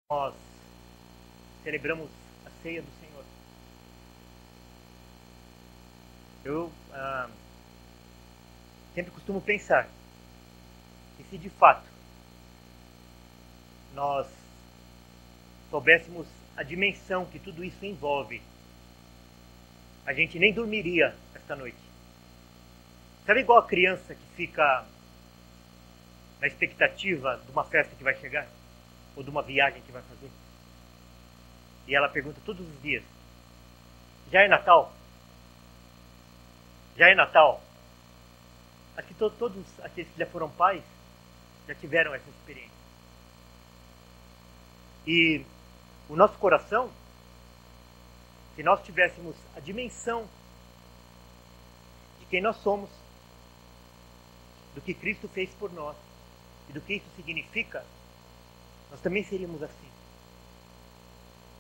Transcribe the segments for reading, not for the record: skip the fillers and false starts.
nós celebramos a ceia do Senhor. Eu sempre costumo pensar que se de fato nós soubéssemos a dimensão que tudo isso envolve, a gente nem dormiria esta noite. Sabe igual a criança que fica na expectativa de uma festa que vai chegar? Ou de uma viagem que vai fazer? E ela pergunta todos os dias: já é Natal? Já é Natal? Acho que todos aqueles que já foram pais já tiveram essa experiência. E o nosso coração, se nós tivéssemos a dimensão de quem nós somos, do que Cristo fez por nós e do que isso significa, nós também seríamos assim.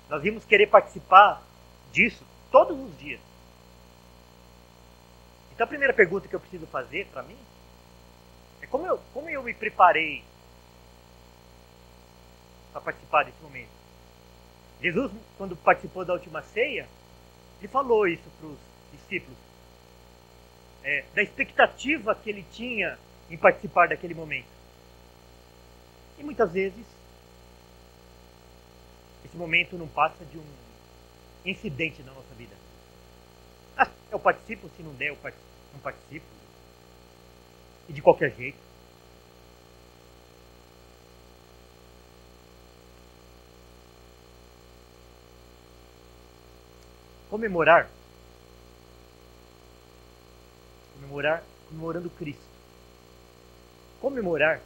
Nós íamos querer participar disso todos os dias. Então a primeira pergunta que eu preciso fazer para mim é como eu me preparei para participar desse momento. Jesus, quando participou da última ceia, ele falou isso para os discípulos, da expectativa que ele tinha em participar daquele momento. E muitas vezes esse momento não passa de um incidente na nossa vida. Se eu participo, se não der, eu não participo. E de qualquer jeito. Comemorando Cristo. Comemorar,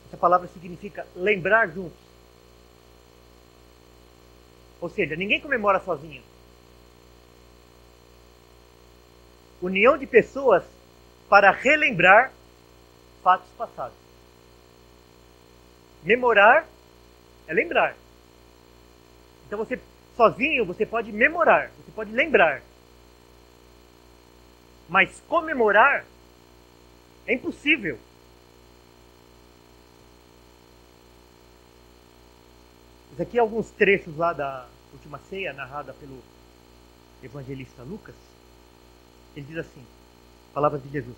essa palavra significa lembrar juntos. Ou seja, ninguém comemora sozinho. União de pessoas para relembrar fatos passados. Memorar é lembrar. Então você sozinho você pode memorar, você pode lembrar. Mas comemorar é impossível. Isso aqui é alguns trechos lá da última ceia, narrada pelo evangelista Lucas. Ele diz assim, palavras de Jesus: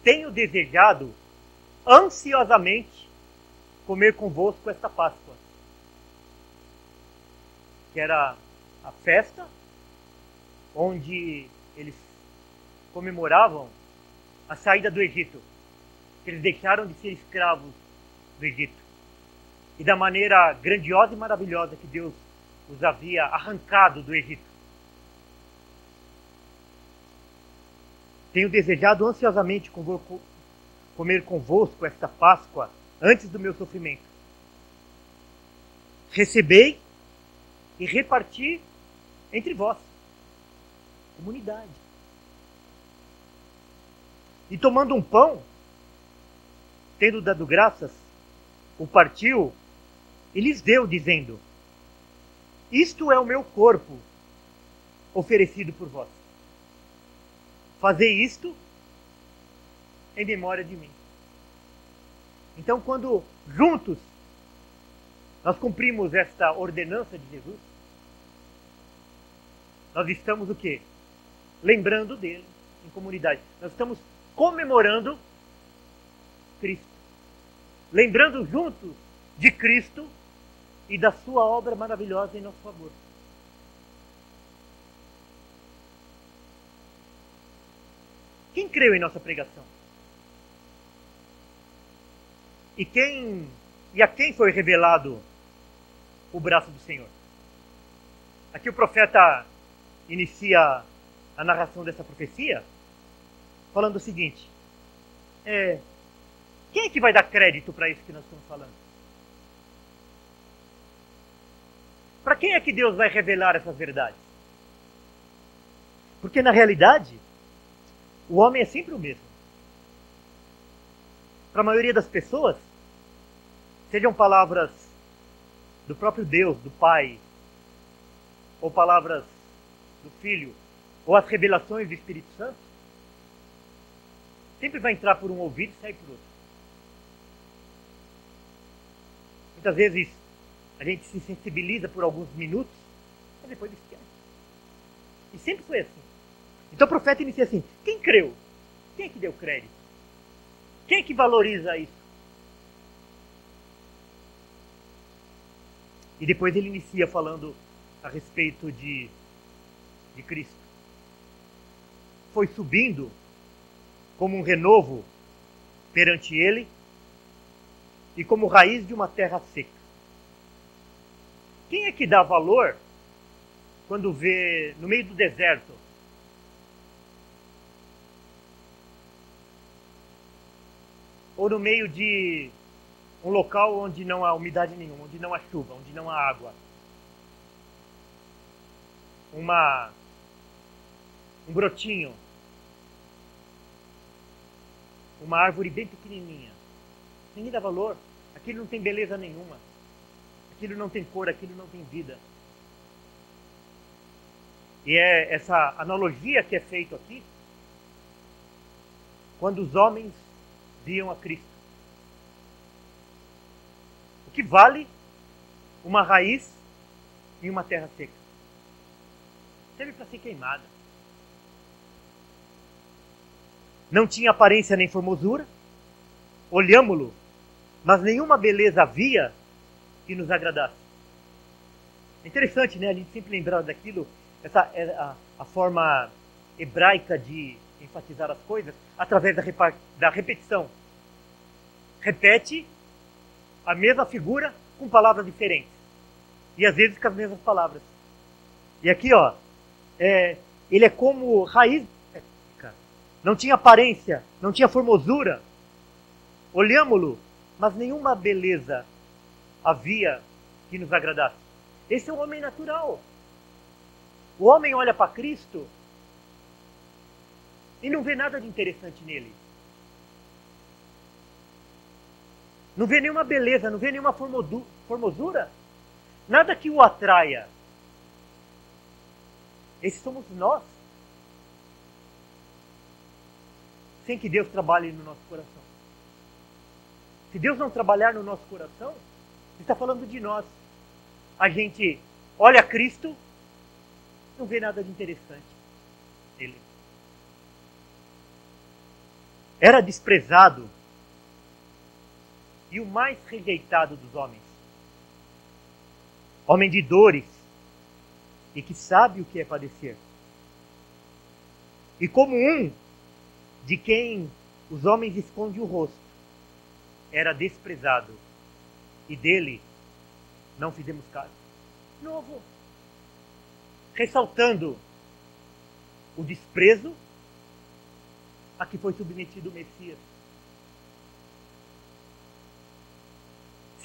tenho desejado ansiosamente comer convosco esta Páscoa. Que era a festa onde eles comemoravam a saída do Egito. Que eles deixaram de ser escravos do Egito. E da maneira grandiosa e maravilhosa que Deus os havia arrancado do Egito. Tenho desejado ansiosamente comer convosco esta Páscoa antes do meu sofrimento. Recebei e reparti entre vós. Comunidade. E tomando um pão, tendo dado graças, o partiu e lhes deu, dizendo: isto é o meu corpo, oferecido por vós. Fazei isto em memória de mim. Então, quando juntos nós cumprimos esta ordenança de Jesus, nós estamos o quê? Lembrando dele em comunidade. Nós estamos comemorando Cristo. Lembrando juntos de Cristo e da sua obra maravilhosa em nosso favor. Quem creu em nossa pregação? E a quem foi revelado o braço do Senhor? Aqui o profeta inicia a narração dessa profecia falando o seguinte: quem é que vai dar crédito para isso que nós estamos falando? Para quem é que Deus vai revelar essas verdades? Porque na realidade, o homem é sempre o mesmo. Para a maioria das pessoas, sejam palavras do próprio Deus, do Pai, ou palavras do Filho, ou as revelações do Espírito Santo, sempre vai entrar por um ouvido e sair por outro. Muitas vezes a gente se sensibiliza por alguns minutos, mas depois esquece. E sempre foi assim. Então o profeta inicia assim: quem creu? Quem é que deu crédito? Quem é que valoriza isso? E depois ele inicia falando a respeito de Cristo. Foi subindo como um renovo perante ele e como raiz de uma terra seca. Quem é que dá valor quando vê no meio do deserto ou no meio de um local onde não há umidade nenhuma, onde não há chuva, onde não há água, um brotinho, uma árvore bem pequenininha? Ninguém dá valor. Aquilo não tem beleza nenhuma. Aquilo não tem cor, aquilo não tem vida. E é essa analogia que é feita aqui quando os homens viam a Cristo. O que vale uma raiz em uma terra seca? Serve para ser queimada. Não tinha aparência nem formosura. Olhámo-lo, mas nenhuma beleza havia que nos agradasse. É interessante, né? A gente sempre lembrar daquilo. Essa é a forma hebraica de enfatizar as coisas através da repetição. Repete a mesma figura com palavras diferentes. E às vezes com as mesmas palavras. E aqui, ó, ele é como raiz. Não tinha aparência, não tinha formosura. Olhámo-lo, mas nenhuma beleza havia que nos agradasse. Esse é o homem natural. O homem olha para Cristo e não vê nada de interessante nele. Não vê nenhuma beleza, não vê nenhuma formosura. Nada que o atraia. Esses somos nós. Sem que Deus trabalhe no nosso coração. Se Deus não trabalhar no nosso coração, Ele está falando de nós. A gente olha Cristo, não vê nada de interessante nele. Era desprezado e o mais rejeitado dos homens. Homem de dores e que sabe o que é padecer. E como um de quem os homens escondem o rosto, era desprezado e dele não fizemos caso. De novo, ressaltando o desprezo a que foi submetido o Messias.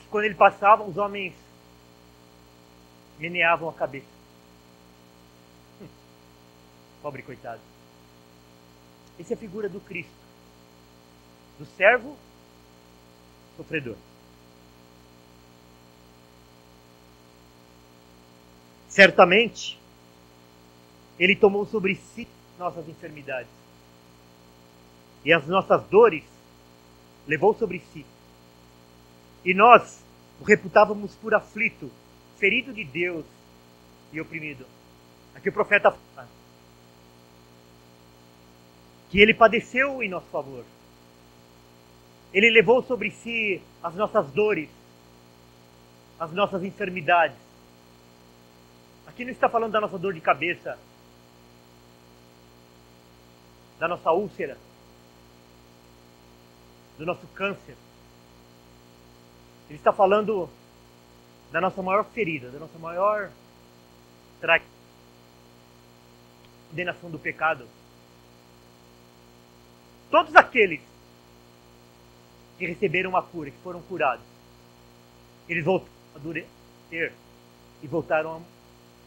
Quando ele passava, os homens meneavam a cabeça. Pobre coitado. Essa é a figura do Cristo, do servo sofredor. Certamente, ele tomou sobre si nossas enfermidades e as nossas dores levou sobre si. E nós o reputávamos por aflito, ferido de Deus e oprimido. Aqui o profeta fala que ele padeceu em nosso favor. Ele levou sobre si as nossas dores, as nossas enfermidades. Aqui não está falando da nossa dor de cabeça, da nossa úlcera, do nosso câncer. Ele está falando da nossa maior ferida, da nossa maior condenação do pecado. Todos aqueles que receberam a cura, que foram curados, eles voltaram a adoecer e voltaram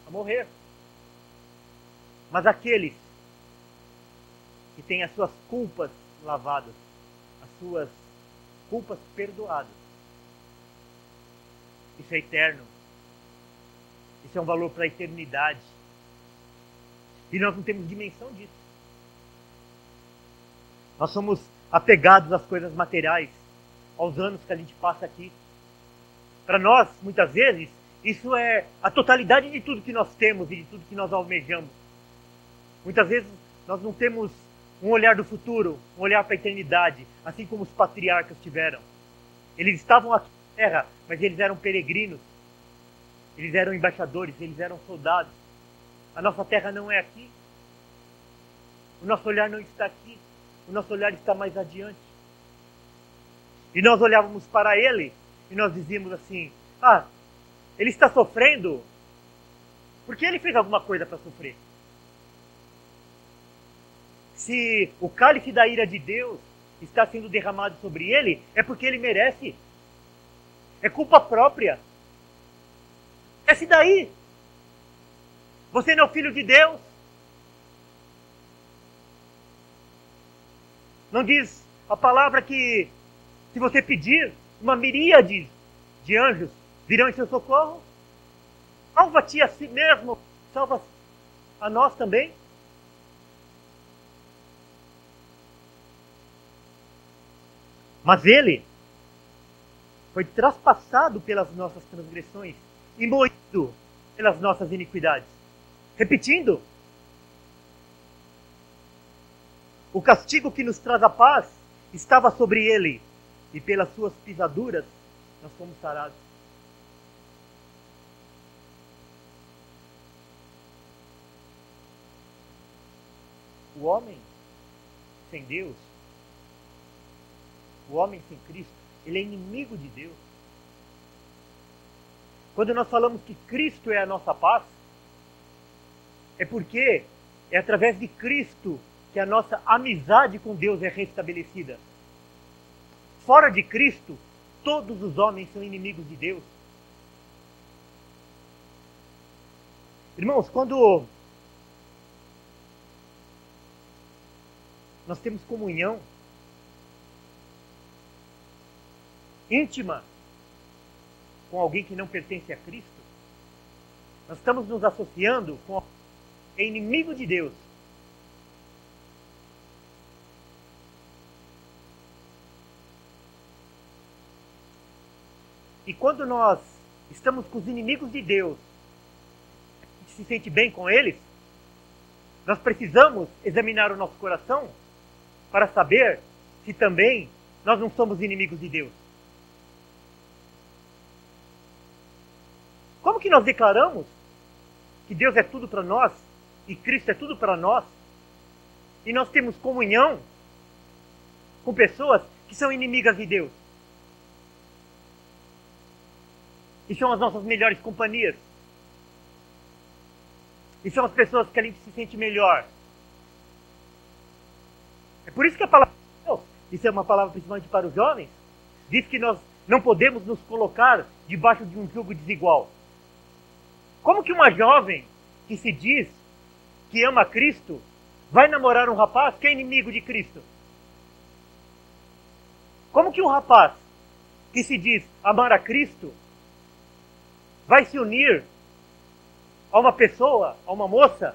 a morrer. Mas aqueles que têm as suas culpas lavadas, as suas culpas perdoadas, isso é eterno. Isso é um valor para a eternidade. E nós não temos dimensão disso. Nós somos apegados às coisas materiais, aos anos que a gente passa aqui. Para nós, muitas vezes, isso é a totalidade de tudo que nós temos e de tudo que nós almejamos. Muitas vezes nós não temos um olhar do futuro, um olhar para a eternidade, assim como os patriarcas tiveram. Eles estavam aqui na terra, mas eles eram peregrinos. Eles eram embaixadores, eles eram soldados. A nossa terra não é aqui. O nosso olhar não está aqui. O nosso olhar está mais adiante. E nós olhávamos para ele e nós dizíamos assim: ele está sofrendo porque ele fez alguma coisa para sofrer. Se o cálice da ira de Deus está sendo derramado sobre ele, é porque ele merece. É culpa própria. Desce daí. Você não é o filho de Deus. Não diz a palavra que se você pedir, uma miríade de anjos virão em seu socorro? Salva-te a si mesmo, salva a nós também. Mas ele foi traspassado pelas nossas transgressões e moído pelas nossas iniquidades. Repetindo, o castigo que nos traz a paz estava sobre ele, e pelas suas pisaduras nós fomos sarados. O homem sem Deus, o homem sem Cristo, ele é inimigo de Deus. Quando nós falamos que Cristo é a nossa paz, é porque é através de Cristo que a nossa amizade com Deus é restabelecida. Fora de Cristo, todos os homens são inimigos de Deus. Irmãos, quando nós temos comunhão íntima com alguém que não pertence a Cristo, nós estamos nos associando com alguém que é inimigo de Deus. E quando nós estamos com os inimigos de Deus, a gente se sente bem com eles, nós precisamos examinar o nosso coração para saber se também nós não somos inimigos de Deus. Como que nós declaramos que Deus é tudo para nós e Cristo é tudo para nós, e nós temos comunhão com pessoas que são inimigas de Deus? E são as nossas melhores companhias. E são as pessoas que a gente se sente melhor. É por isso que a palavra de Deus, isso é uma palavra principalmente para os jovens, diz que nós não podemos nos colocar debaixo de um jugo desigual. Como que uma jovem que se diz que ama Cristo vai namorar um rapaz que é inimigo de Cristo? Como que um rapaz que se diz amar a Cristo vai se unir a uma pessoa, a uma moça,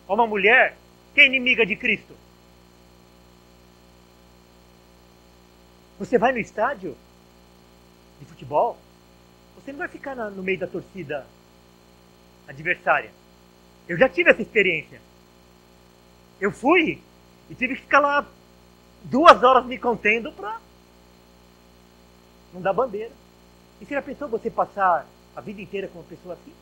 a uma mulher que é inimiga de Cristo? Você vai no estádio de futebol, você não vai ficar no meio da torcida adversária. Eu já tive essa experiência. Eu fui e tive que ficar lá 2 horas me contendo para não dar bandeira. E você já pensou você passar a vida inteira com uma pessoa assim?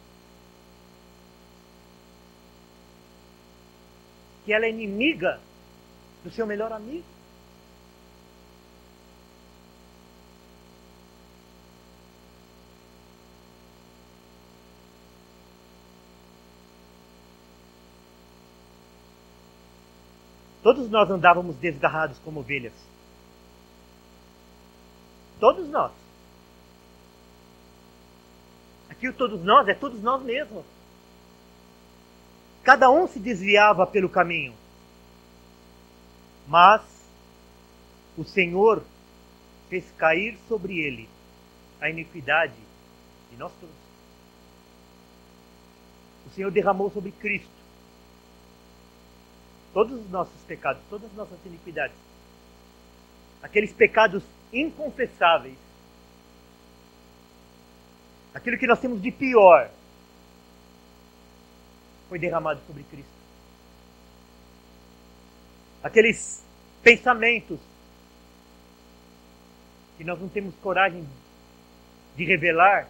Que ela é inimiga do seu melhor amigo? Todos nós andávamos desgarrados como ovelhas. Todos nós. Aqui o todos nós é todos nós mesmos. Cada um se desviava pelo caminho. Mas o Senhor fez cair sobre ele a iniquidade de nós todos. O Senhor derramou sobre Cristo todos os nossos pecados, todas as nossas iniquidades. Aqueles pecados inconfessáveis. aquilo que nós temos de pior, foi derramado sobre Cristo. Aqueles pensamentos que nós não temos coragem de revelar,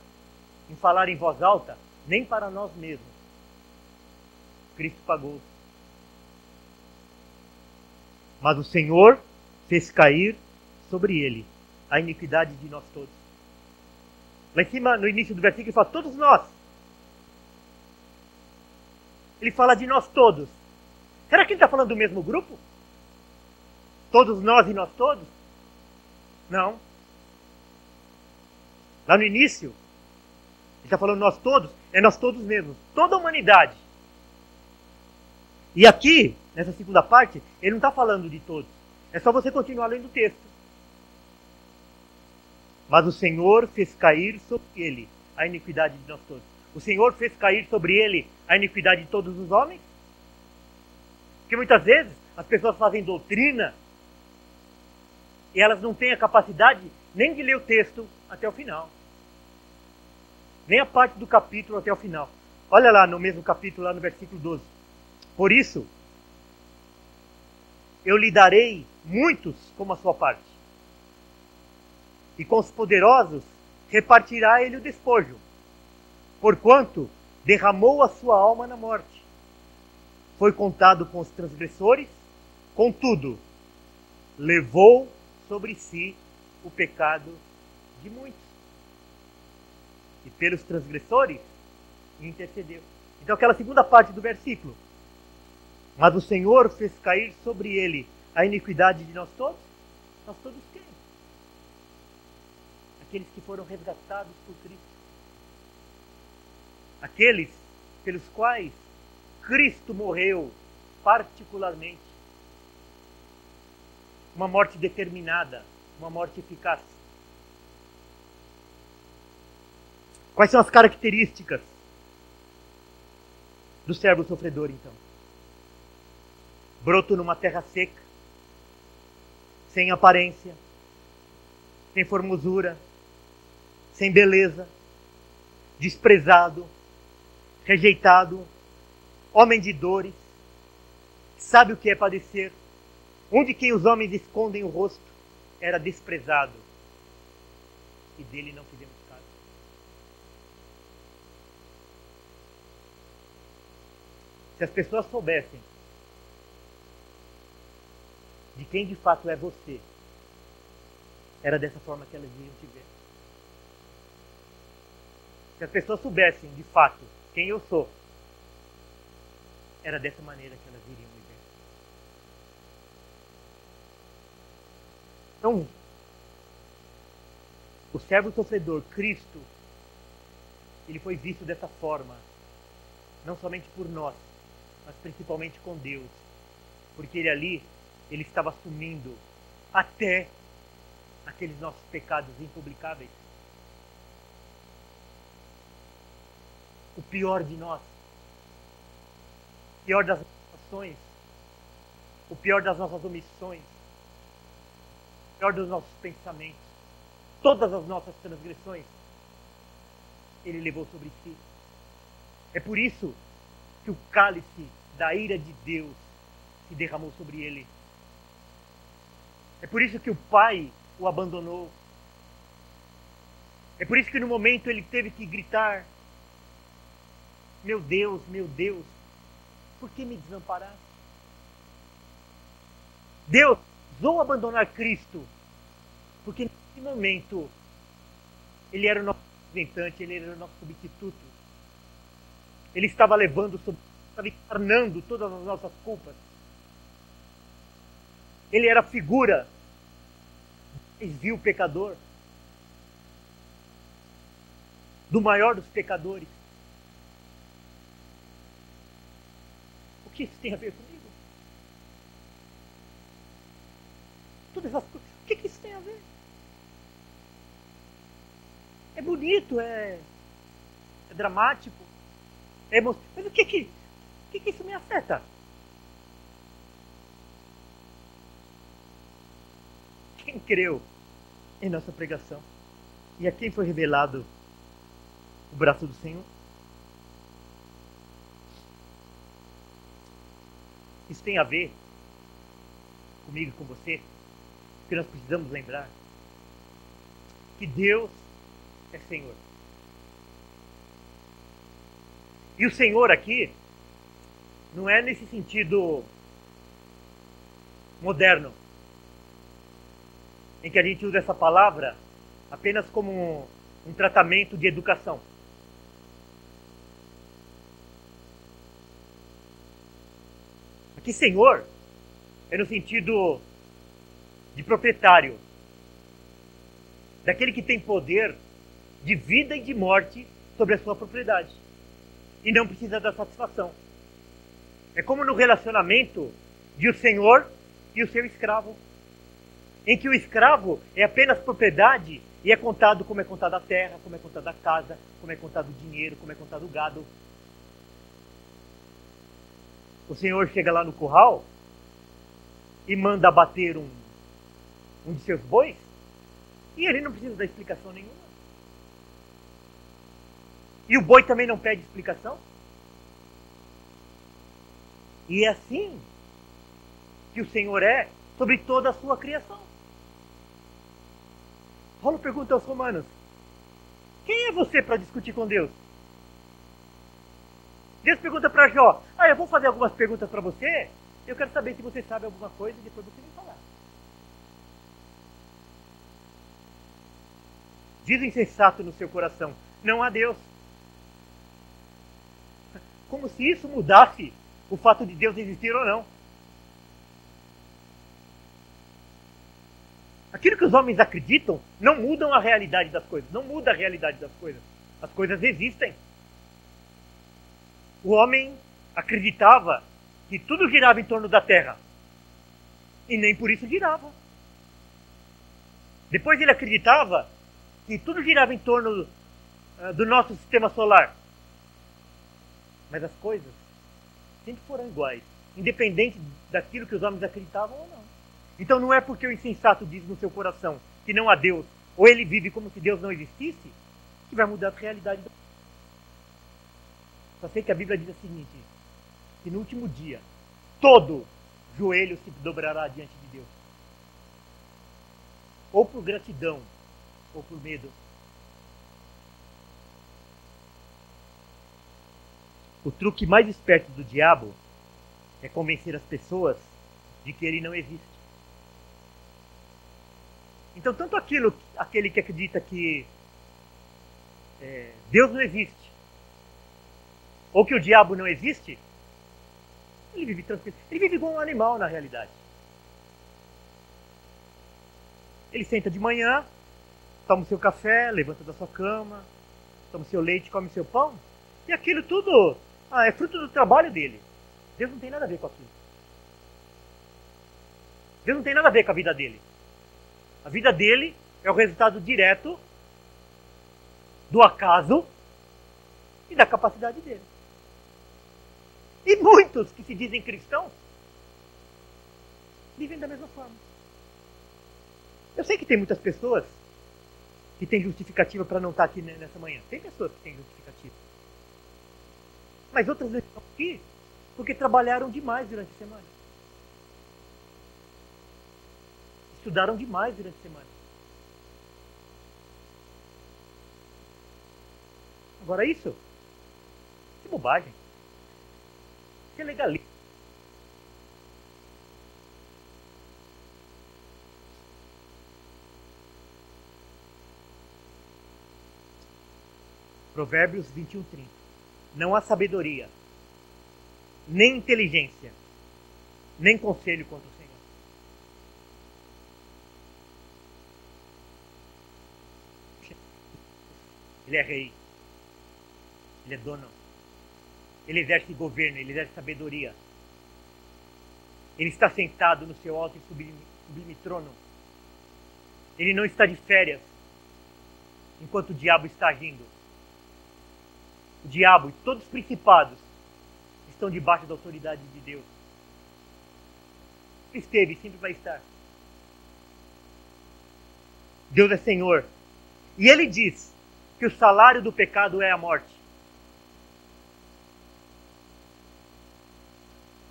em falar em voz alta, nem para nós mesmos. Cristo pagou. Mas o Senhor fez cair sobre ele a iniquidade de nós todos. Lá em cima, no início do versículo, ele fala, todos nós. Ele fala de nós todos. Será que ele está falando do mesmo grupo? Todos nós e nós todos? Não. Lá no início, ele está falando nós todos, é nós todos mesmos. Toda a humanidade. E aqui, nessa segunda parte, ele não está falando de todos. É só você continuar lendo o texto. Mas o Senhor fez cair sobre ele a iniquidade de nós todos. O Senhor fez cair sobre ele a iniquidade de todos os homens? Porque muitas vezes as pessoas fazem doutrina e elas não têm a capacidade nem de ler o texto até o final. Nem a parte do capítulo até o final. Olha lá no mesmo capítulo, lá no versículo 12. Por isso, eu lhe darei muitos como a sua parte. E com os poderosos repartirá ele o despojo, porquanto derramou a sua alma na morte. Foi contado com os transgressores, contudo, levou sobre si o pecado de muitos. E pelos transgressores intercedeu. Então aquela segunda parte do versículo. Mas o Senhor fez cair sobre ele a iniquidade de nós todos. Nós todos quem? Aqueles que foram resgatados por Cristo. Aqueles pelos quais Cristo morreu particularmente. Uma morte determinada, uma morte eficaz. Quais são as características do servo sofredor, então? Broto numa terra seca, sem aparência, sem formosura, sem beleza, desprezado, rejeitado, homem de dores, sabe o que é padecer, um de quem os homens escondem o rosto, era desprezado, e dele não fizemos caso. Se as pessoas soubessem de quem de fato é você, era dessa forma que elas iriam te ver. Se as pessoas soubessem de fato quem eu sou, era dessa maneira que elas iriam me ver. Então, o servo sofredor, Cristo, ele foi visto dessa forma, não somente por nós, mas principalmente com Deus, porque ele estava assumindo até aqueles nossos pecados impublicáveis. O pior de nós, o pior das nossas ações, o pior das nossas omissões, o pior dos nossos pensamentos, todas as nossas transgressões, ele levou sobre si. É por isso que o cálice da ira de Deus se derramou sobre ele. É por isso que o Pai o abandonou. É por isso que no momento ele teve que gritar: meu Deus, por que me desamparaste? Deus ousou abandonar Cristo, porque nesse momento ele era o nosso representante, ele era o nosso substituto. Ele estava estava encarnando todas as nossas culpas. Ele era a figura do mais vil pecador, do maior dos pecadores. O que isso tem a ver comigo? Todas essas coisas. O que isso tem a ver? É bonito, é dramático, é emocionante. Mas o que isso me afeta? Quem creu em nossa pregação e a quem foi revelado o braço do Senhor. Isso tem a ver comigo e com você, porque nós precisamos lembrar que Deus é Senhor. E o Senhor aqui não é nesse sentido moderno, em que a gente usa essa palavra apenas como um tratamento de educação. Aqui, Senhor, é no sentido de proprietário, daquele que tem poder de vida e de morte sobre a sua propriedade, e não precisa da satisfação. É como no relacionamento de o Senhor e o seu escravo, em que o escravo é apenas propriedade e é contado como é contada a terra, como é contada a casa, como é contado o dinheiro, como é contado o gado. O Senhor chega lá no curral e manda abater um de seus bois, e ele não precisa dar explicação nenhuma. E o boi também não pede explicação. E é assim que o Senhor é sobre toda a sua criação. Paulo pergunta aos romanos: quem é você para discutir com Deus? Deus pergunta para Jó: eu vou fazer algumas perguntas para você, eu quero saber se você sabe alguma coisa e depois você me falar. Diz o insensato no seu coração: não há Deus. Como se isso mudasse o fato de Deus existir ou não. Aquilo que os homens acreditam não mudam a realidade das coisas. Não muda a realidade das coisas. As coisas existem. O homem acreditava que tudo girava em torno da Terra. E nem por isso girava. Depois ele acreditava que tudo girava em torno do nosso sistema solar. Mas as coisas sempre foram iguais, independente daquilo que os homens acreditavam ou não. Então não é porque o insensato diz no seu coração que não há Deus, ou ele vive como se Deus não existisse, que vai mudar a realidade. Só sei que a Bíblia diz o seguinte: que no último dia, todo joelho se dobrará diante de Deus. Ou por gratidão, ou por medo. O truque mais esperto do diabo é convencer as pessoas de que ele não existe. Então, tanto aquele que acredita que Deus não existe, ou que o diabo não existe, ele vive tranquilo. Ele vive igual um animal na realidade. Ele senta de manhã, toma o seu café, levanta da sua cama, toma o seu leite, come o seu pão, e aquilo tudo é fruto do trabalho dele. Deus não tem nada a ver com aquilo. Deus não tem nada a ver com a vida dele. A vida dele é o resultado direto do acaso e da capacidade dele. E muitos que se dizem cristãos vivem da mesma forma. Eu sei que tem muitas pessoas que têm justificativa para não estar aqui nessa manhã. Tem pessoas que têm justificativa. Mas outras estão aqui porque trabalharam demais durante a semana. Estudaram demais durante a semana. Agora isso é bobagem. Isso é legalismo. Provérbios 21:30. Não há sabedoria, nem inteligência, nem conselho contra o Senhor. Ele é rei. Ele é dono. Ele exerce governo, ele exerce sabedoria. Ele está sentado no seu alto e sublime trono. Ele não está de férias enquanto o diabo está agindo. O diabo e todos os principados estão debaixo da autoridade de Deus. Esteve e sempre vai estar. Deus é Senhor. E Ele diz que o salário do pecado é a morte.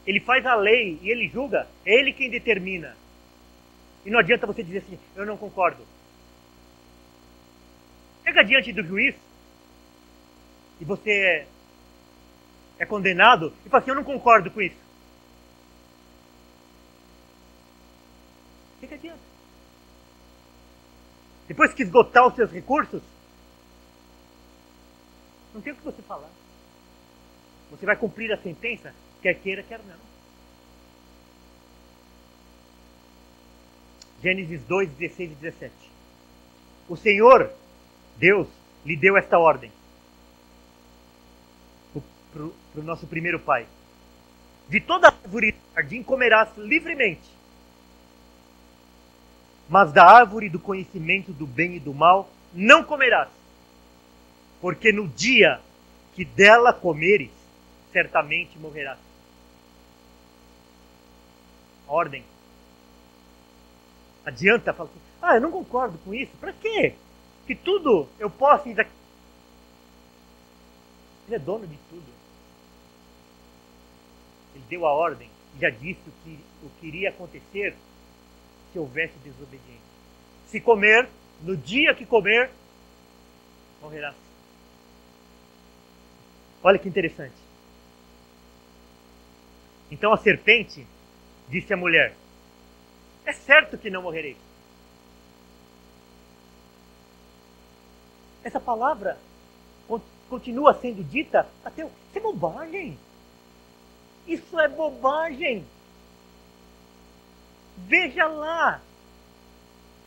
Ele faz a lei e ele julga, é ele quem determina. E não adianta você dizer assim, eu não concordo. Chega diante do juiz e você é condenado e fala assim, eu não concordo com isso. O que adianta? Depois que esgotar os seus recursos, não tem o que você falar. Você vai cumprir a sentença, quer queira, quer não. Gênesis 2, 16 e 17. O Senhor, Deus, lhe deu esta ordem. Para o nosso primeiro pai. De toda a árvore do jardim comerás livremente. Mas da árvore do conhecimento do bem e do mal não comerás. Porque no dia que dela comeres, certamente morrerás. Ordem. Adianta falar assim, eu não concordo com isso. Para quê? Que tudo eu posso ir daqui. Ele é dono de tudo. Ele deu a ordem, já disse o que iria acontecer se houvesse desobediência. Se comer, no dia que comer, morrerás. Olha que interessante. Então a serpente disse à mulher, é certo que não morrerei. Essa palavra continua sendo dita até... Isso é bobagem. Isso é bobagem. Veja lá.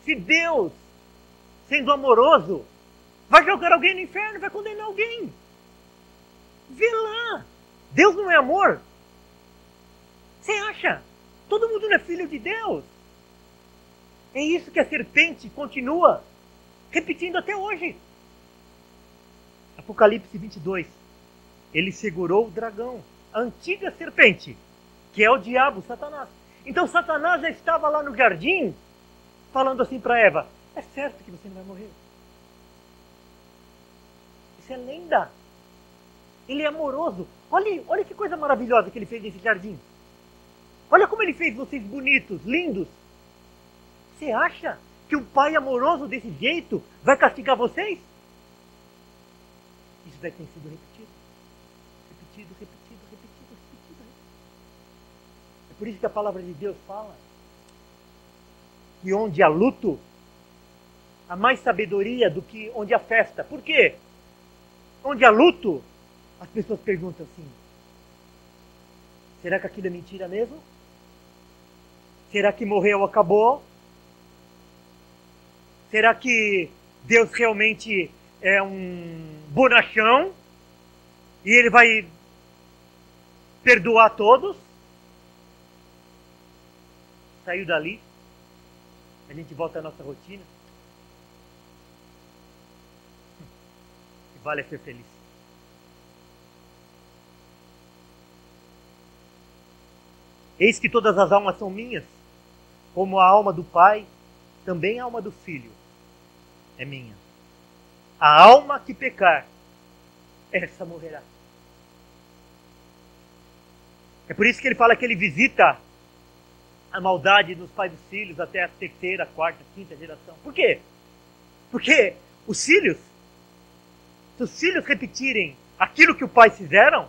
Se Deus, sendo amoroso, vai jogar alguém no inferno, vai condenar alguém. Vê lá. Deus não é amor? Você acha? Todo mundo não é filho de Deus. É isso que a serpente continua repetindo até hoje. Apocalipse 22. Ele segurou o dragão, a antiga serpente, que é o diabo, Satanás. Então Satanás já estava lá no jardim, falando assim para Eva, é certo que você não vai morrer. Isso é lenda. Ele é amoroso. Olha que coisa maravilhosa que ele fez nesse jardim. Olha como ele fez vocês bonitos, lindos. Você acha que um pai amoroso desse jeito vai castigar vocês? Isso vai ter sido repetido. Repetido. É por isso que a palavra de Deus fala que onde há luto, há mais sabedoria do que onde há festa. Por quê? Onde há luto, as pessoas perguntam assim, será que aquilo é mentira mesmo? Será que morreu, acabou? Será que Deus realmente é um bonachão? E ele vai perdoar todos? Saiu dali, a gente volta à nossa rotina. E vale a ser feliz. Eis que todas as almas são minhas, como a alma do Pai, também a alma do Filho é minha. A alma que pecar, essa morrerá. É por isso que ele fala que ele visita a maldade dos pais dos filhos até a terceira, quarta, quinta geração. Por quê? Porque os filhos, se os filhos repetirem aquilo que os pais fizeram,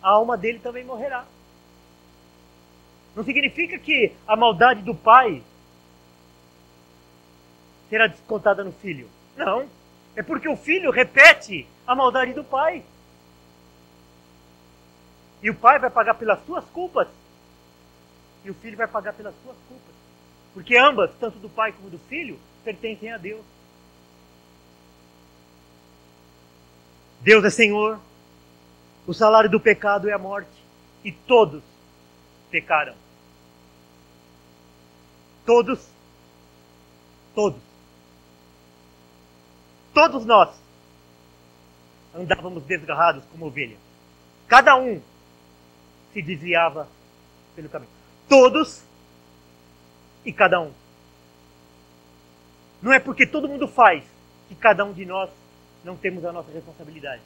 a alma dele também morrerá. Não significa que a maldade do pai será descontada no filho. Não. É porque o filho repete a maldade do pai. E o pai vai pagar pelas suas culpas. E o filho vai pagar pelas suas culpas. Porque ambas, tanto do pai como do filho, pertencem a Deus. Deus é Senhor. O salário do pecado é a morte. E todos pecaram. Todos nós andávamos desgarrados como ovelha. Cada um se desviava pelo caminho. Todos e cada um. Não é porque todo mundo faz que cada um de nós não temos a nossa responsabilidade.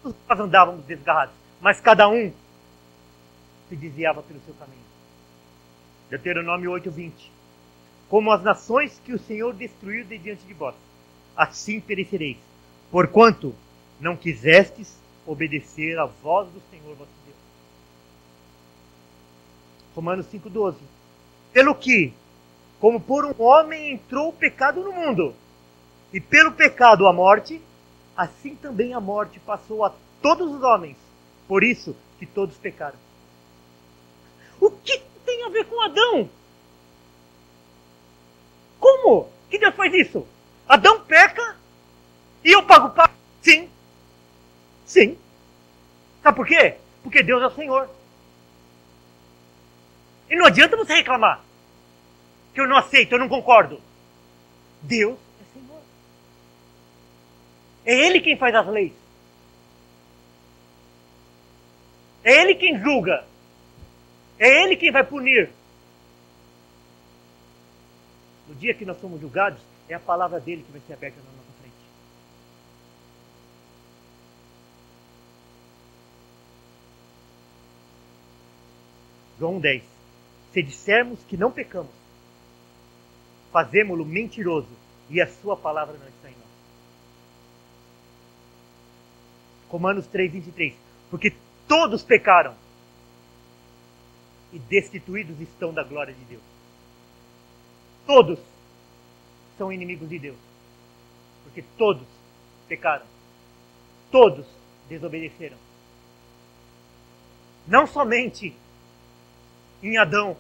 Nós andávamos desgarrados, mas cada um se desviava pelo seu caminho. Deuteronômio 8:20. Como as nações que o Senhor destruiu de diante de vós, assim perecereis, porquanto não quisestes obedecer à voz do Senhor vosso Deus. Romanos 5:12. Pelo que, como por um homem entrou o pecado no mundo, e pelo pecado a morte, assim também a morte passou a todos os homens, por isso que todos pecaram. O que tem a ver com Adão? Como que Deus faz isso? Adão peca e eu pago o pato? Sim. Sim. Sabe por quê? Porque Deus é o Senhor. E não adianta você reclamar que eu não aceito, eu não concordo. Deus é Senhor. É Ele quem faz as leis. É Ele quem julga. É Ele quem vai punir. No dia que nós somos julgados, é a palavra dele que vai ser aberta na nossa frente. João 10. Se dissermos que não pecamos, fazemo-lo mentiroso e a sua palavra não está em nós. Romanos 3:23. Porque todos pecaram e destituídos estão da glória de Deus. Todos são inimigos de Deus. Porque todos pecaram. Todos desobedeceram. Não somente em Adão,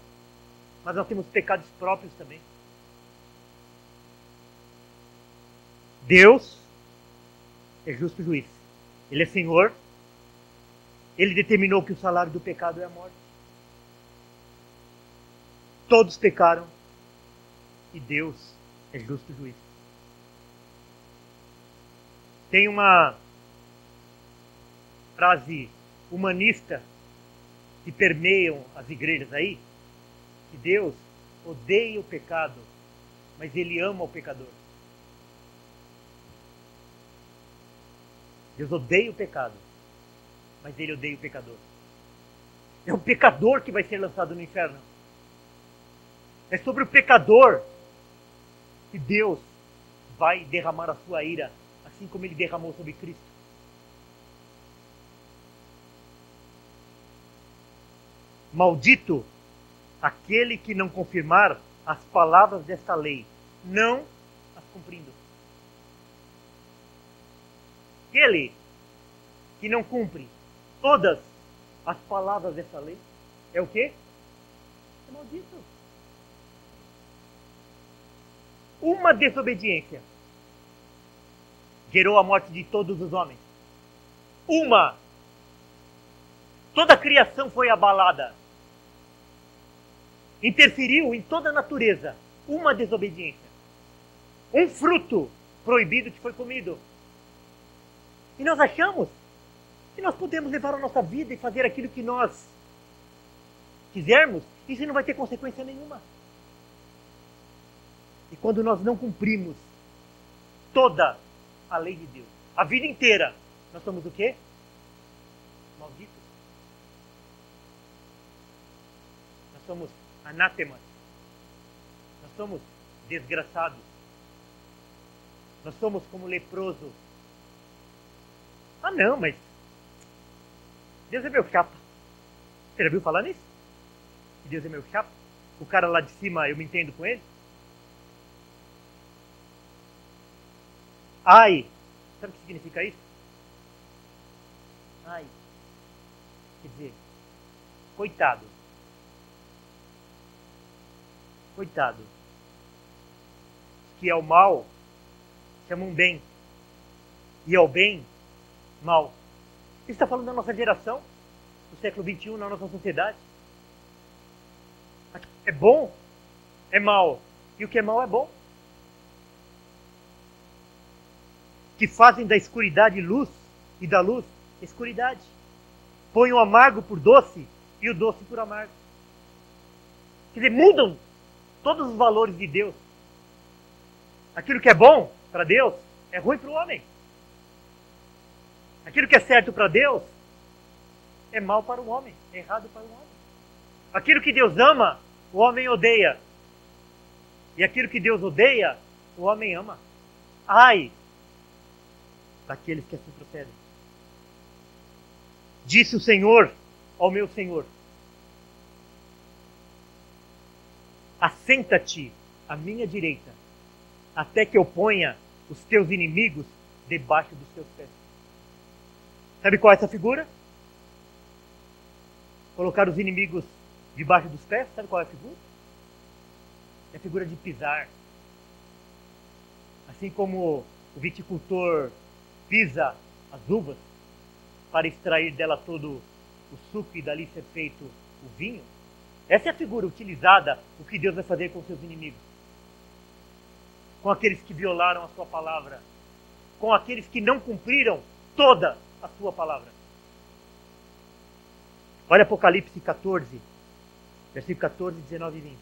mas nós temos pecados próprios também. Deus é justo juiz. Ele é Senhor. Ele determinou que o salário do pecado é a morte. Todos pecaram e Deus é justo juiz. Tem uma frase humanista que permeiam as igrejas aí, que Deus odeia o pecado, mas Ele ama o pecador. Deus odeia o pecado, mas Ele odeia o pecador. É o pecador que vai ser lançado no inferno. É sobre o pecador que Deus vai derramar a sua ira, assim como Ele derramou sobre Cristo. Maldito aquele que não confirmar as palavras desta lei, não as cumprindo. Aquele que não cumpre todas as palavras dessa lei é o quê? É maldito. Uma desobediência gerou a morte de todos os homens. Uma. Toda a criação foi abalada. Interferiu em toda a natureza. Uma desobediência. Um fruto proibido que foi comido. E nós achamos que nós podemos levar a nossa vida e fazer aquilo que nós quisermos. Isso não vai ter consequência nenhuma. E quando nós não cumprimos toda a lei de Deus, a vida inteira, nós somos o quê? Malditos. Nós somos anátemas. Nós somos desgraçados. Nós somos como leproso. Ah não, mas Deus é meu chapa. Você já viu falar nisso? Que Deus é meu chapa? O cara lá de cima, eu me entendo com ele? Ai, sabe o que significa isso? Ai, quer dizer, coitado. Coitado. Que ao mal chamam bem. E ao bem, mal. Isso está falando da nossa geração, do século XXI, na nossa sociedade. É bom, é mal. E o que é mal é bom. Que fazem da escuridade luz e da luz escuridade. Põem o amargo por doce e o doce por amargo. Quer dizer, mudam todos os valores de Deus. Aquilo que é bom para Deus é ruim para o homem. Aquilo que é certo para Deus é mal para o homem, é errado para o homem. Aquilo que Deus ama, o homem odeia. E aquilo que Deus odeia, o homem ama. Ai daqueles que assim procedem. Disse o Senhor ao meu Senhor: assenta-te à minha direita, até que eu ponha os teus inimigos debaixo dos teus pés. Sabe qual é essa figura? Colocar os inimigos debaixo dos pés. Sabe qual é a figura? É a figura de pisar. Assim como o viticultor pisa as uvas para extrair dela todo o suco e dali ser feito o vinho. Essa é a figura utilizada, o que Deus vai fazer com seus inimigos. Com aqueles que violaram a sua palavra. Com aqueles que não cumpriram toda a sua palavra. Olha Apocalipse 14, versículo 14, 19 e 20.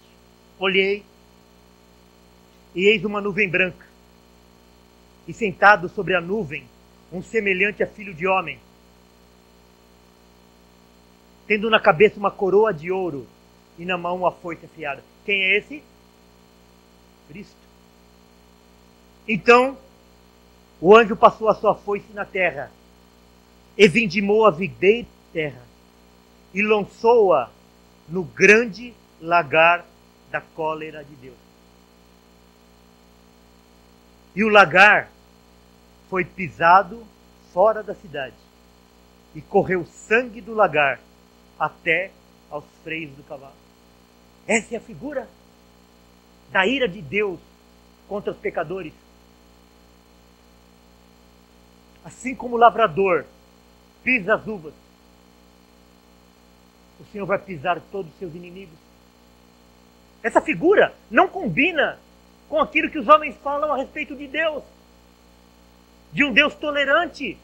Olhei, e eis uma nuvem branca, e sentado sobre a nuvem, um semelhante a filho de homem, tendo na cabeça uma coroa de ouro, e na mão uma foice afiada. Quem é esse? Cristo. Então, o anjo passou a sua foice na terra, e vindimou a videira da terra, e lançou-a no grande lagar da cólera de Deus. E o lagar foi pisado fora da cidade, e correu sangue do lagar até aos freios do cavalo. Essa é a figura da ira de Deus contra os pecadores. Assim como o lavrador pisa as uvas, o Senhor vai pisar todos os seus inimigos. Essa figura não combina com aquilo que os homens falam a respeito de Deus. De um Deus tolerante.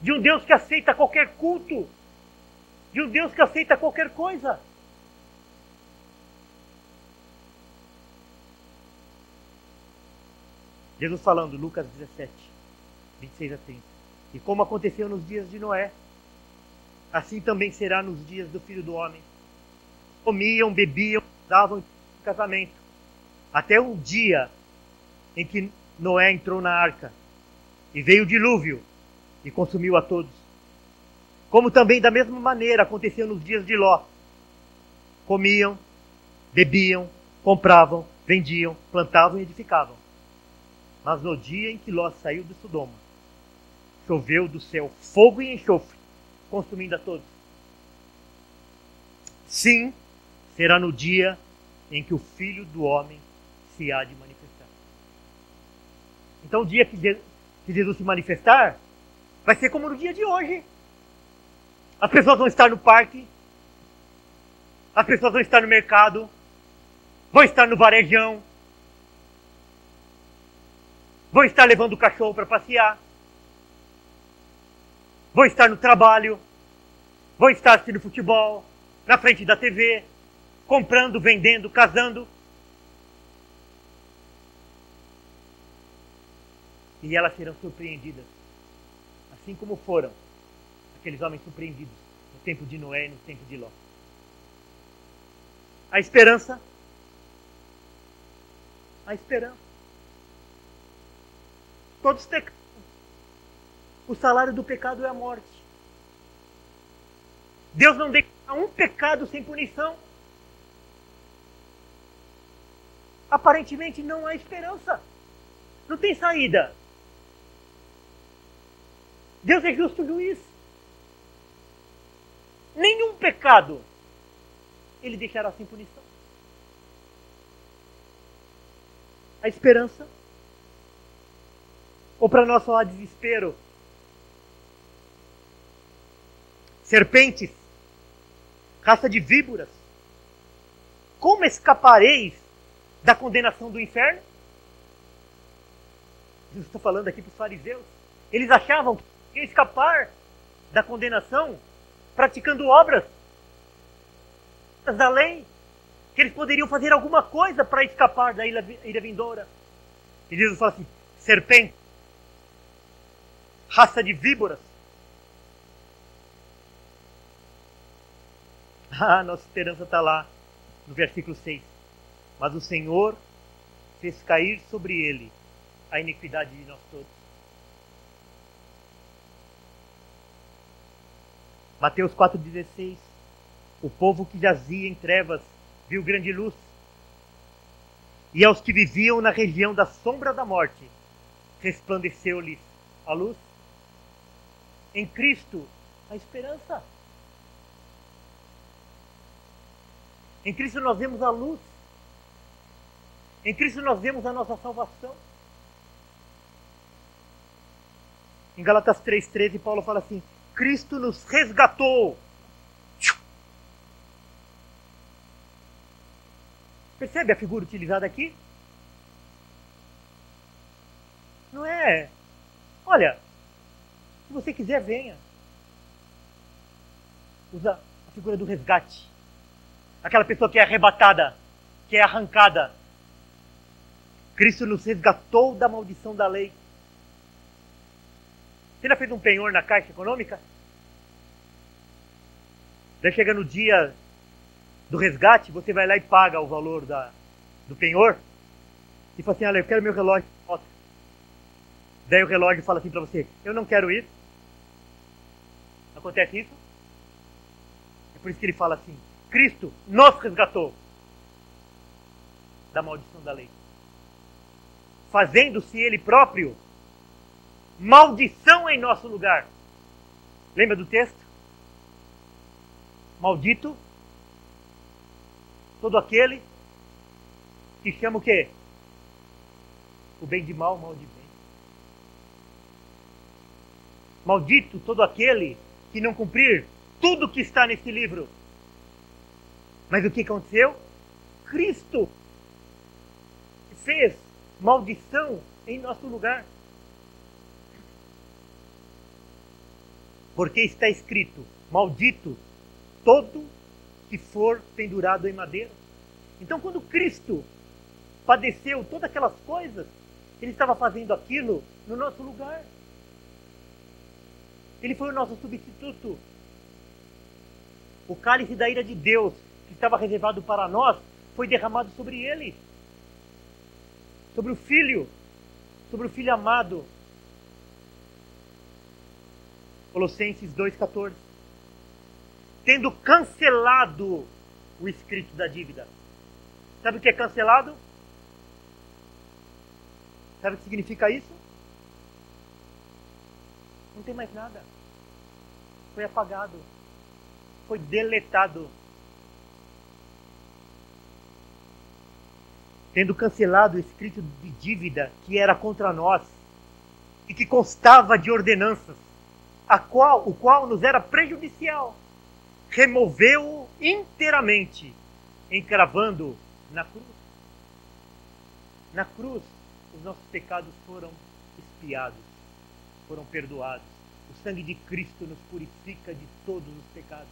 De um Deus que aceita qualquer culto. De um Deus que aceita qualquer coisa. Jesus falando, Lucas 17, 26 a 30. E como aconteceu nos dias de Noé, assim também será nos dias do Filho do Homem. Comiam, bebiam, davam casamento. Até um dia em que Noé entrou na arca. E veio o dilúvio e consumiu a todos. Como também da mesma maneira aconteceu nos dias de Ló. Comiam, bebiam, compravam, vendiam, plantavam e edificavam. Mas no dia em que Ló saiu de Sodoma, choveu do céu fogo e enxofre, consumindo a todos. Sim, será no dia em que o Filho do Homem se há de manifestar. Então o dia que Jesus se manifestar, vai ser como no dia de hoje. As pessoas vão estar no parque, as pessoas vão estar no mercado, vão estar no varejão, vão estar levando o cachorro para passear, vão estar no trabalho, vão estar assistindo futebol, na frente da TV, comprando, vendendo, casando. E elas serão surpreendidas, assim como foram aqueles homens surpreendidos no tempo de Noé e no tempo de Ló. A esperança. Todos pecam. O salário do pecado é a morte. Deus não deixa um pecado sem punição. Aparentemente não há esperança. Não tem saída. Deus é justo juiz. Nenhum pecado Ele deixará sem punição. A esperança, ou para nós falar desespero, serpentes, raça de víboras, como escapareis da condenação do inferno? Jesus está falando aqui para os fariseus. Eles achavam que iam escapar da condenação praticando obras da lei, que eles poderiam fazer alguma coisa para escapar da ira vindoura. E Jesus fala assim: serpente, raça de víboras. Nossa esperança está lá, no versículo 6. Mas o Senhor fez cair sobre ele a iniquidade de nós todos. Mateus 4,16. O povo que jazia em trevas viu grande luz. E aos que viviam na região da sombra da morte, resplandeceu-lhes a luz. Em Cristo, a esperança. Em Cristo nós vemos a luz. Em Cristo nós vemos a nossa salvação. Em Gálatas 3,13, Paulo fala assim: Cristo nos resgatou. Percebe a figura utilizada aqui? Não é? Olha, se você quiser, venha. Usa a figura do resgate. Aquela pessoa que é arrebatada, que é arrancada. Cristo nos resgatou da maldição da lei. Você já fez um penhor na Caixa Econômica? Daí chega no dia do resgate, você vai lá e paga o valor do penhor. E fala assim: olha, eu quero meu relógio. Daí o relógio fala assim para você: eu não quero ir. Acontece isso? É por isso que ele fala assim: Cristo nos resgatou da maldição da lei, fazendo-se Ele próprio maldição em nosso lugar. Lembra do texto? Maldito todo aquele que chama o quê? O bem de mal, o mal de bem. Maldito todo aquele que não cumprir tudo que está nesse livro. Mas o que aconteceu? Cristo fez maldição em nosso lugar. Porque está escrito: maldito todo que for pendurado em madeira. Então, quando Cristo padeceu todas aquelas coisas, Ele estava fazendo aquilo no nosso lugar. Ele foi o nosso substituto. O cálice da ira de Deus, que estava reservado para nós, foi derramado sobre Ele. Sobre o Filho amado. Colossenses 2,14. Tendo cancelado o escrito da dívida. Sabe o que é cancelado? Sabe o que significa isso? Não tem mais nada. Foi apagado. Foi deletado. Tendo cancelado o escrito de dívida que era contra nós e que constava de ordenanças, o qual nos era prejudicial, removeu-o inteiramente, encravando na cruz. Na cruz, os nossos pecados foram expiados, foram perdoados. O sangue de Cristo nos purifica de todos os pecados.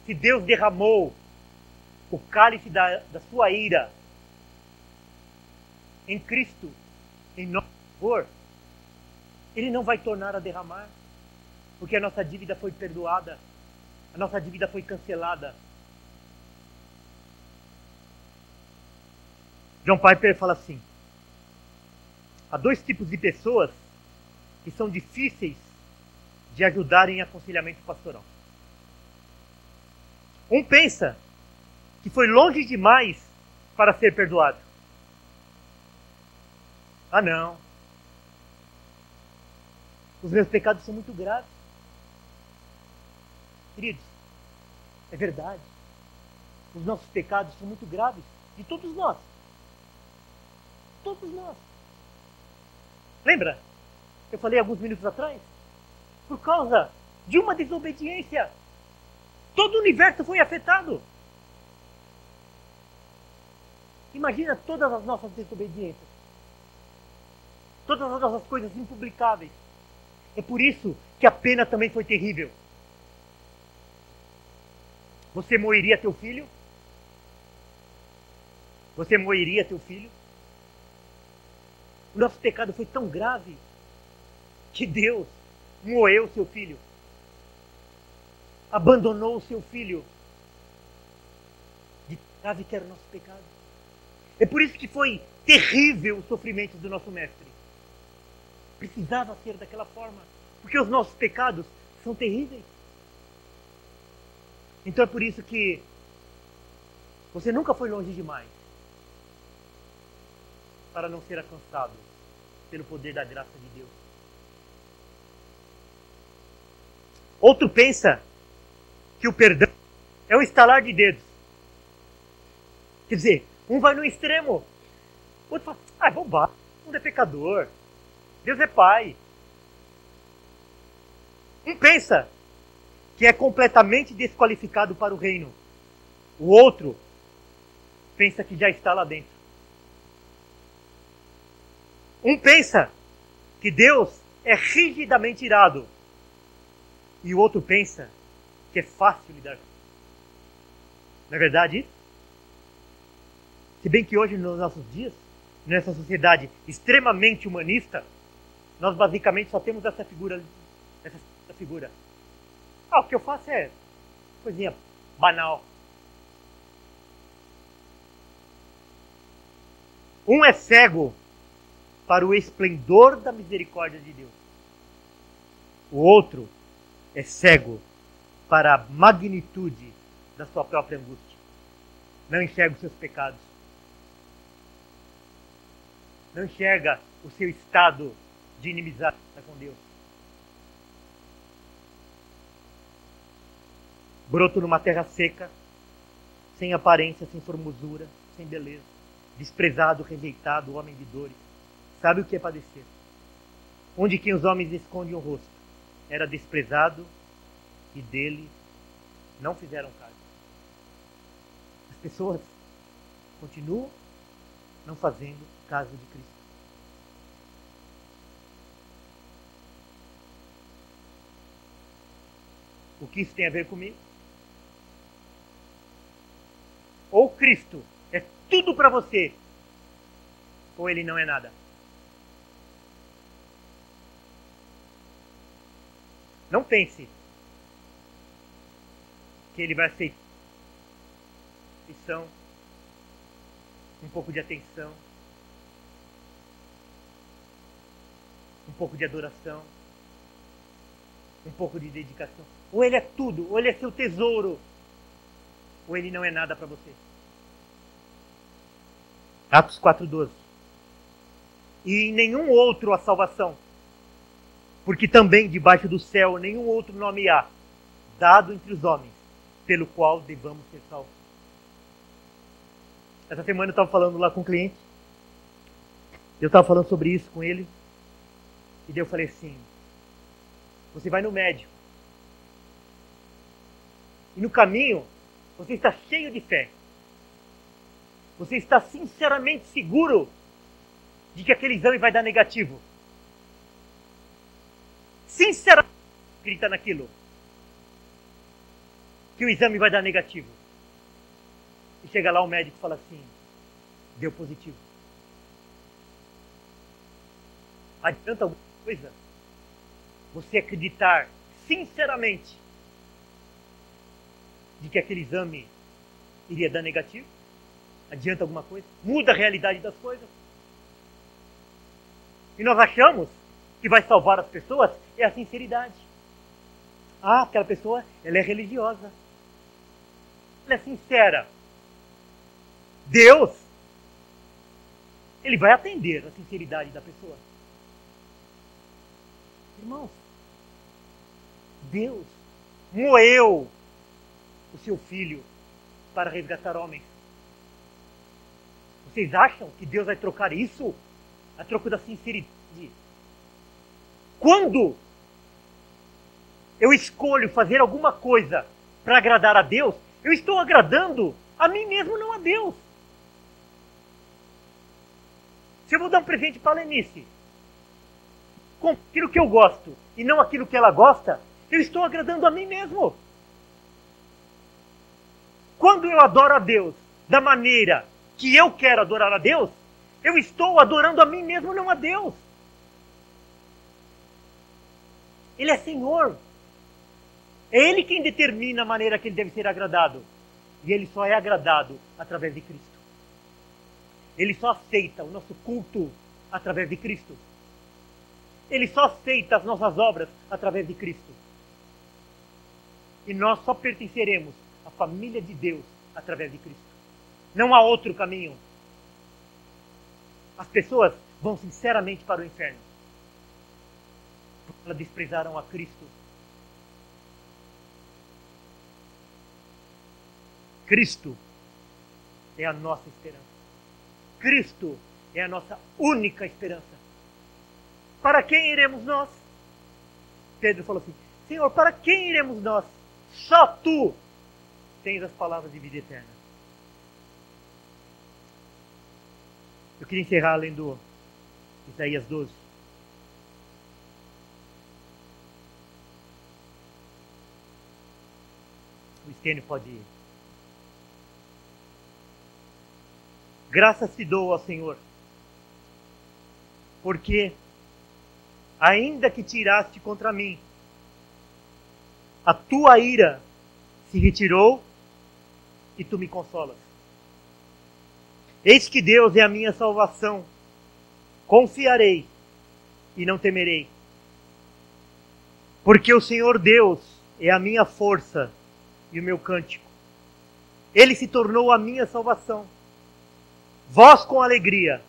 Se Deus derramou o cálice da sua ira em Cristo, em nosso favor, Ele não vai tornar a derramar, porque a nossa dívida foi perdoada, a nossa dívida foi cancelada. John Piper fala assim: há dois tipos de pessoas que são difíceis de ajudar em aconselhamento pastoral. Um pensa que foi longe demais para ser perdoado. Ah, não. Os meus pecados são muito graves. Queridos, é verdade. Os nossos pecados são muito graves. De todos nós. Todos nós. Lembra? Eu falei alguns minutos atrás. Por causa de uma desobediência, todo o universo foi afetado. Imagina todas as nossas desobediências. Todas as nossas coisas impublicáveis. É por isso que a pena também foi terrível. Você moeria teu filho? Você moeria teu filho? O nosso pecado foi tão grave que Deus moeu seu filho. Abandonou o seu filho. De grave que era o nosso pecado. É por isso que foi terrível o sofrimento do nosso mestre. Precisava ser daquela forma. Porque os nossos pecados são terríveis. Então é por isso que você nunca foi longe demais para não ser alcançado pelo poder da graça de Deus. Outro pensa que o perdão é um estalar de dedos. Quer dizer, um vai no extremo, o outro fala, é bobagem, um é pecador, Deus é pai. Um pensa que é completamente desqualificado para o reino. O outro pensa que já está lá dentro. Um pensa que Deus é rigidamente irado. E o outro pensa que é fácil lidar com. Não é verdade isso? Se bem que hoje, nos nossos dias, nessa sociedade extremamente humanista, nós basicamente só temos essa figura. O que eu faço é coisinha banal. Um é cego para o esplendor da misericórdia de Deus. O outro é cego para a magnitude da sua própria angústia. Não enxerga os seus pecados. Não enxerga o seu estado de inimizade com Deus. Broto numa terra seca, sem aparência, sem formosura, sem beleza. Desprezado, rejeitado, homem de dores. Sabe o que é padecer? Onde que os homens escondem o rosto? Era desprezado e dele não fizeram caso. As pessoas continuam não fazendo caso de Cristo. O que isso tem a ver comigo? Ou Cristo é tudo para você, ou ele não é nada. Não pense que ele vai aceitar um pouco de atenção, um pouco de adoração, um pouco de dedicação. Ou ele é tudo, ou ele é seu tesouro, ou ele não é nada para você. Atos 4:12. E em nenhum outro há salvação, porque também debaixo do céu nenhum outro nome há, dado entre os homens, pelo qual devamos ser salvos. Essa semana eu estava falando lá com um cliente, eu estava falando sobre isso com ele, e daí eu falei assim, você vai no médico, e no caminho você está cheio de fé. Você está sinceramente seguro de que aquele exame vai dar negativo. Sinceramente acredita naquilo. Que o exame vai dar negativo. E chega lá o médico e fala assim, deu positivo. Adianta alguma coisa você acreditar sinceramente de que aquele exame iria dar negativo? Adianta alguma coisa? Muda a realidade das coisas? E nós achamos que vai salvar as pessoas é a sinceridade. Ah, aquela pessoa, ela é religiosa. Ela é sincera. Deus, ele vai atender a sinceridade da pessoa. Irmãos, Deus moeu o seu filho para resgatar homens. Vocês acham que Deus vai trocar isso a troco da sinceridade? Quando eu escolho fazer alguma coisa para agradar a Deus, eu estou agradando a mim mesmo, não a Deus. Se eu vou dar um presente para a Lenice, com aquilo que eu gosto e não aquilo que ela gosta, eu estou agradando a mim mesmo. Quando eu adoro a Deus da maneira que eu quero adorar a Deus, eu estou adorando a mim mesmo, não a Deus. Ele é Senhor. É Ele quem determina a maneira que Ele deve ser agradado. E Ele só é agradado através de Cristo. Ele só aceita o nosso culto através de Cristo. Ele só aceita as nossas obras através de Cristo. E nós só pertenceremos à família de Deus através de Cristo. Não há outro caminho. As pessoas vão sinceramente para o inferno. Porque elas desprezaram a Cristo. Cristo é a nossa esperança. Cristo é a nossa única esperança. Para quem iremos nós? Pedro falou assim: Senhor, para quem iremos nós? Só Tu tens as palavras de vida eterna. Eu queria encerrar lendo Isaías 12. O Estênio pode ir. Graças te dou ao Senhor, porque ainda que tiraste contra mim, a tua ira se retirou e tu me consolas. Eis que Deus é a minha salvação, confiarei e não temerei. Porque o Senhor Deus é a minha força e o meu cântico. Ele se tornou a minha salvação. Vós com alegria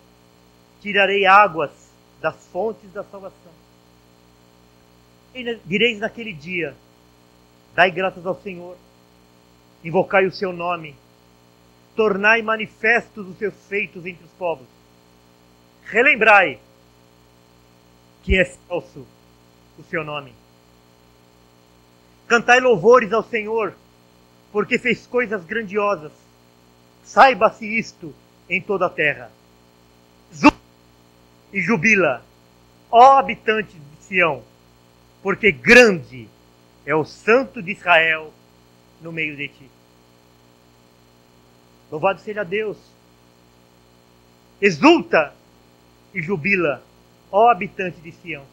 tirarei águas das fontes da salvação. E direis naquele dia: dai graças ao Senhor, invocai o seu nome, tornai manifestos os seus feitos entre os povos. Relembrai que é excelso o seu nome. Cantai louvores ao Senhor, porque fez coisas grandiosas. Saiba-se isto em toda a terra. E jubila, ó habitantes de Sião, porque grande é o Santo de Israel no meio de ti. Louvado seja Deus. Exulta e jubila, ó habitante de Sião.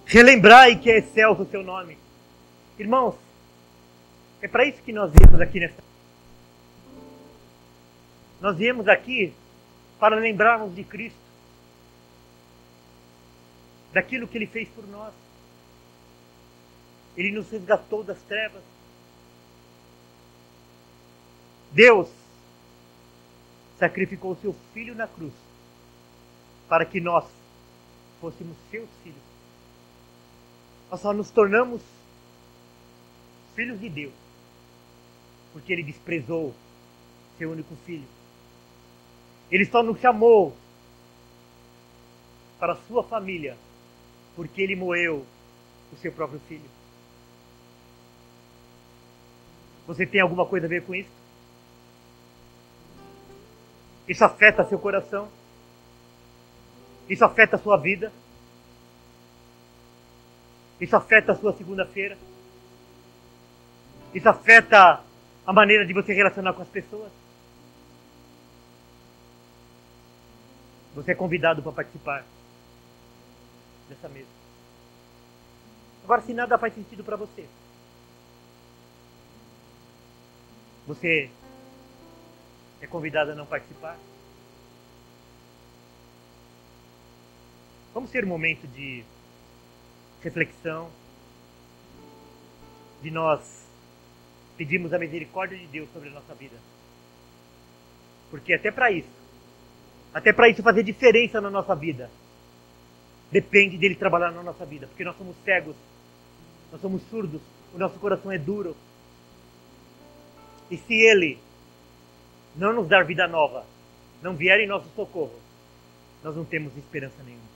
Relembrai que é excelso o seu nome. Irmãos, é para isso que nós viemos aqui nessa. Nós viemos aqui para lembrarmos de Cristo, daquilo que Ele fez por nós. Ele nos resgatou das trevas. Deus sacrificou o seu Filho na cruz para que nós fôssemos seus filhos. Nós só nos tornamos filhos de Deus porque Ele desprezou seu único Filho. Ele só nos chamou para a sua família porque Ele moeu o seu próprio Filho. Você tem alguma coisa a ver com isso? Isso afeta seu coração? Isso afeta a sua vida? Isso afeta a sua segunda-feira? Isso afeta a maneira de você relacionar com as pessoas? Você é convidado para participar dessa mesa. Agora, se nada faz sentido para você, você é convidado a não participar. Vamos ter um momento de reflexão, de nós pedirmos a misericórdia de Deus sobre a nossa vida. Porque até para isso fazer diferença na nossa vida, depende dele trabalhar na nossa vida. Porque nós somos cegos, nós somos surdos, o nosso coração é duro. E se Ele não nos dar vida nova, não vier em nosso socorro, nós não temos esperança nenhuma.